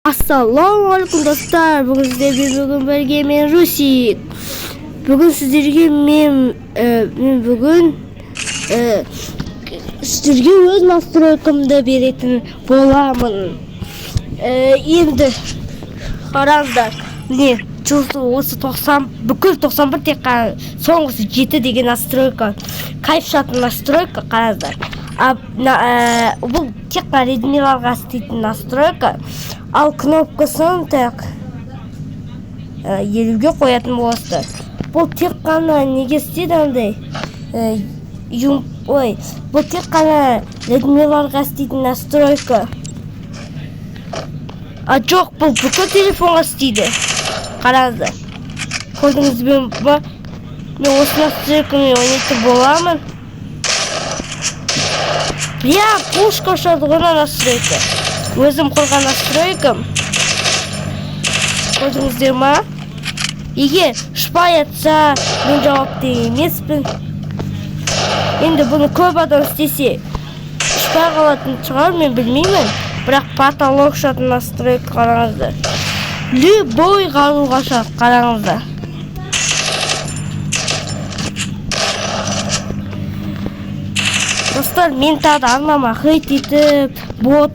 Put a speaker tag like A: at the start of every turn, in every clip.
A: Ассалаумағалейкум достар, бүгін бірге мен Русик. Бүгін сіздерге мен бүгін сіздерге өз настройкамды беретін боламын. Енді қараңыздар, міне осы 90, бүкіл 91 тек соңғысы 7 деген настройка, кайфшатын настройка. Қараңыздар, бұл тек редмиларға істейтін настройка. Ал кнопкасын так 50-ге қоятын боласыздар. Бұл тек қана неге істейді андай? Бұл тек қана редмиларға істейтін настройка. Жоқ, бұл бүкіл телефонға істейді. Қараңыздар. Көрдіңіз бен ба? Мен осы настройкамен ойнайтын боламын. Пушка шадығына настройка. Өзім құрған настройкам. Көрдіңіздер ма? Егер шпай атса, мен жауапты емеспін. Енді бұны көп адам істесе, шпай қалатын шығар, мен білмеймін. Бірақ потолок шатын настройка қараңыздар. Любой қалуға шат қараңыздар. Достар, мен тағы арнама хейт етіп, бот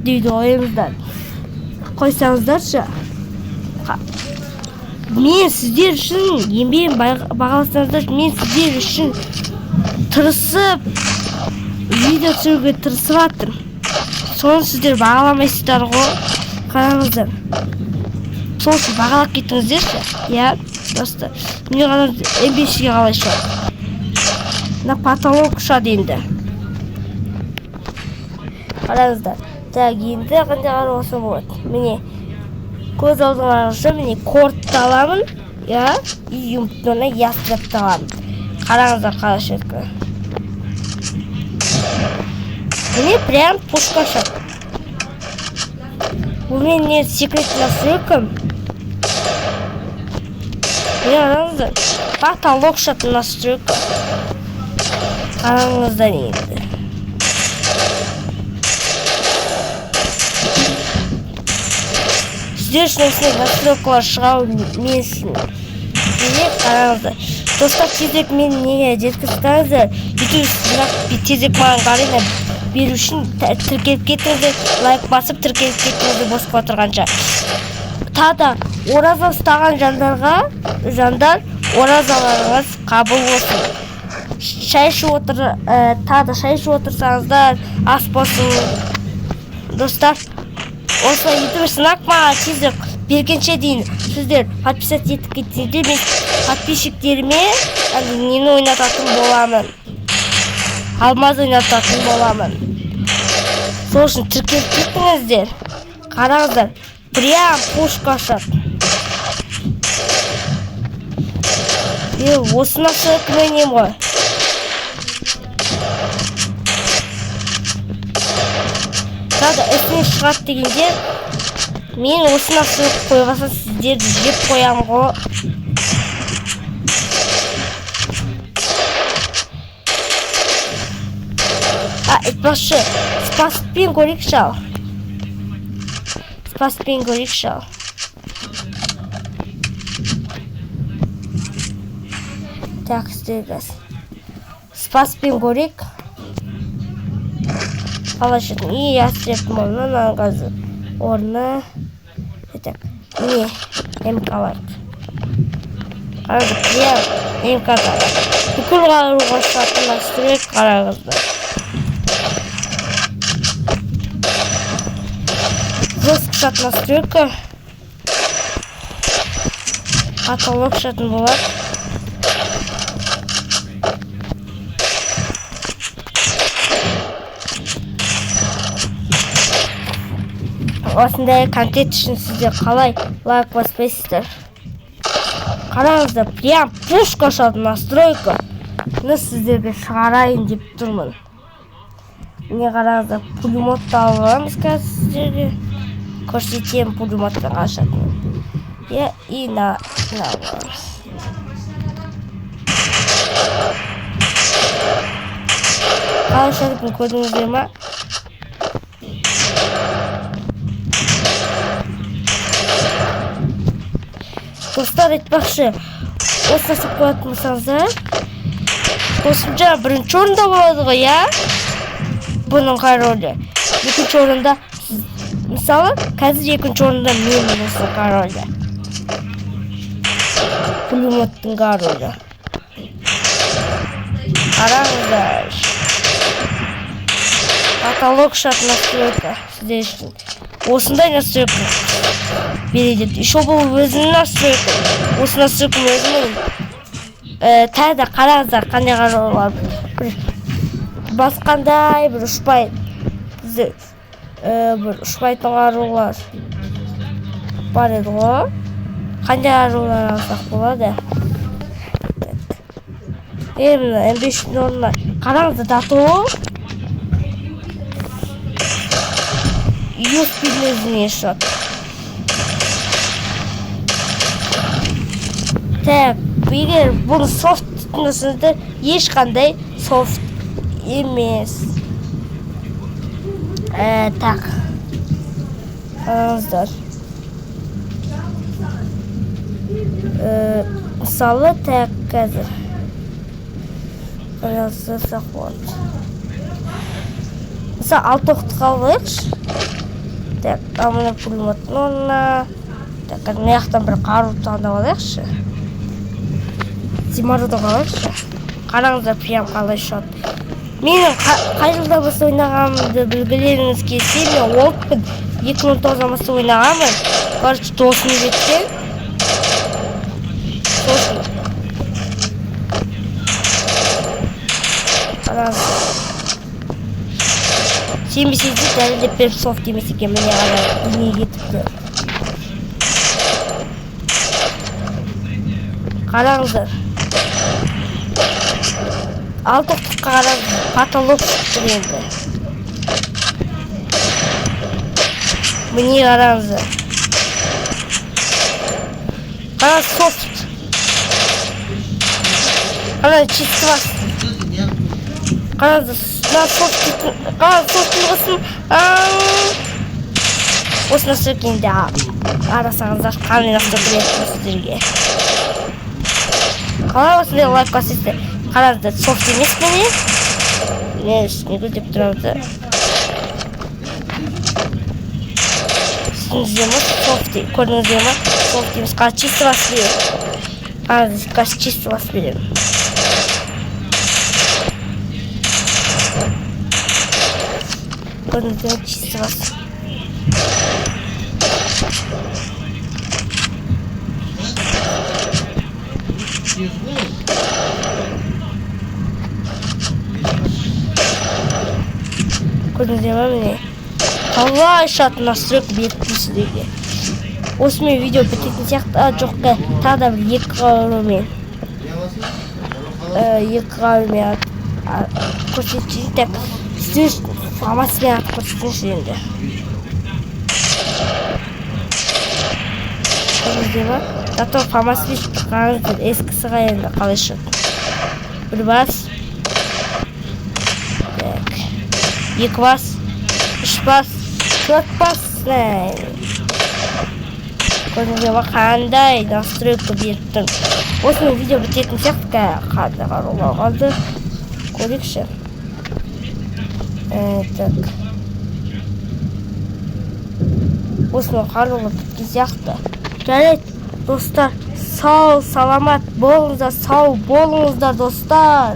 A: дейді ойыңыздар. Қойсаңыздаршы. Мен сіздер үшін еңбегін бағаласаңыздар, мен сіздер үшін тырысып, видео түсіруге тырысып аттым. Соны сіздер бағаламайсыздар ғой. Қараңыздар. Сол үшін бағалап кеттіңіздерші. Я, достар. Мен ғана MP3-ге қалай шығады. Мына потолок ұшады енді. Қараңыздар. Так, енді қандай қарауысы болады. Міне, көз алдыңызға міне кортты аламын. И юмптоны ястырып аламын. Қараңыздар қалай шеткі. Міне прям пушка шат. Бұл мен не секретті настройкам. Міне қараңыздар. Потолок шат настройка. Қараңыздар енді. Сіздер үшін осындай настройкалар шығау менсін. Міне қараңыздар. Достар, тезек мен неге жеткізсеңіздер, тезек маған қарайын беру үшін тіркеліп кетіңіздер, лайк басып тіркеліп кетіңіздер босып отырғанша. Тада ораза ұстаған жандар оразаларыңыз қабыл болсын. Тада шай ішіп отырсаңыздар, ас болсын. Достар, осылай етіп сынақ маған тезек бергенше дейін сіздер подписать етіп кетсеңдер, мен подписчиктеріме нені ойнататын боламын. Алмаз ойнататын боламын. Сол үшін тіркеліп кетіңіздер. Қараңыздар, прям пушка шат. Осы настройка ойнайым ғой. Тағы есіне шығады дегенде, мен осы настройка қойғаса сіздерді жеп қоям ғой. Айтпақшы, спаспен көрейік шал. Спаспен көрейік шал. Так, істегіз. Спаспен көрейік. Қалашыдың. Ясыретін орнын аңғазы. Орны. Не, МК-лайк. Қараңызды, прям МК-лайк. Бүкіл ғалыруға шатын настройка қараңызды. Жестко шат настройка. Потолок шатын болады. Осындай контент үшін сіздер қалай лайк баспайсыздар. Қараңыздар, прям пушка шат настройка. Сіздерге шығарайын деп тұрмын. Міне қараңыздар, пулемотты алғанбыз қазір сіздерге. Көрсетем пулемоттың ашатын. И на алғанбыз. Қалай шатып көрдіңіздер ма? достар айтпақшы, осы сап қоятын болсаңыздар, қосымша бірінші орында болады ғой, иә? Бұның королі. Екінші орында, мысалы, қазір екінші орында менің осы королі. Пулеметтің королі. Қараңыздар. Каталог шарт настройка. Сіздер үшін. Осындай настройка береді. Еще бұл өзінің настройка. Осы настройка өзінің. Тәді қараңыздар, қандай қаролар. Басқандай бір ұшпайды. Бір ұшпайтын қаролар бар еді ғой. Қандай қаролар алсақ болады. М5'ün орнына қараңыздар, дату. USB-ні шот. Так, егер бұл софт тұтынысында ешқандай софт емес. Так. Қараңыздар. Мысалы, так, қазір. Қараңыздар, болады. Мысалы, алтоқты қалайықшы. Так, амына пулеметтің орнына. Так, маяқтан бір қару таңдап алайықшы. Зимаруды қалайықшы. Қараңыздар, прям қалай шот. Менің қай жылда басы ойнағанымды білгілеріңіз келсе, мен Олдпен 2009 басы ойнағанмын. Короче, тосын үйреткен. Тосын. Қараңыздар. Сенбесеңіздер дәлелдеп беріп софт емес екен, міне қарай не кетіпті. Қараңыздар. Алтықтыққа қараңыздар, каталог шықты енді. Міне қараңыздар. Қараңыз софт. Қараңыз чисті бас. Қараңыздар. Софтың осы настройкенде арасаңыздар қандай настройка беретін сіздерге. Қалай осындай лайк басыңыздар. Қараңыздар, софт емес мені. Не үстіне көздеп тұрамыздар. Сіздерге ма софт көрдіңіздер ма? Софт емес, қазір чисті бас берем. Қазір чисті бас берем. Көрдіңіздер ма? Чисті бас. Көрдіңіздер ма міне? Қалай шатын настройка беріпті сіздерге. Осымен видео бітетін сияқты, жоқ тағы да бір екі қарумен көрсетейін. Так, сіздер фамасымен атып көрсетіңізші енді. Көрдіңіздер ма? Зато фамасымен қараңыздар, ескісіға енді қалай шыт. Бір бас. Так. Екі бас. Үш бас. Төрт бас. Көрдіңіздер ма? Қандай настройка беріптің. Осымен видео бітетін сияқты қандай қарулар қалды. Көрейікші. Так. Осымен қарулар біткен сияқты. Жарайды, достар, сау, саламат болыңыздар, сау болыңыздар, достар.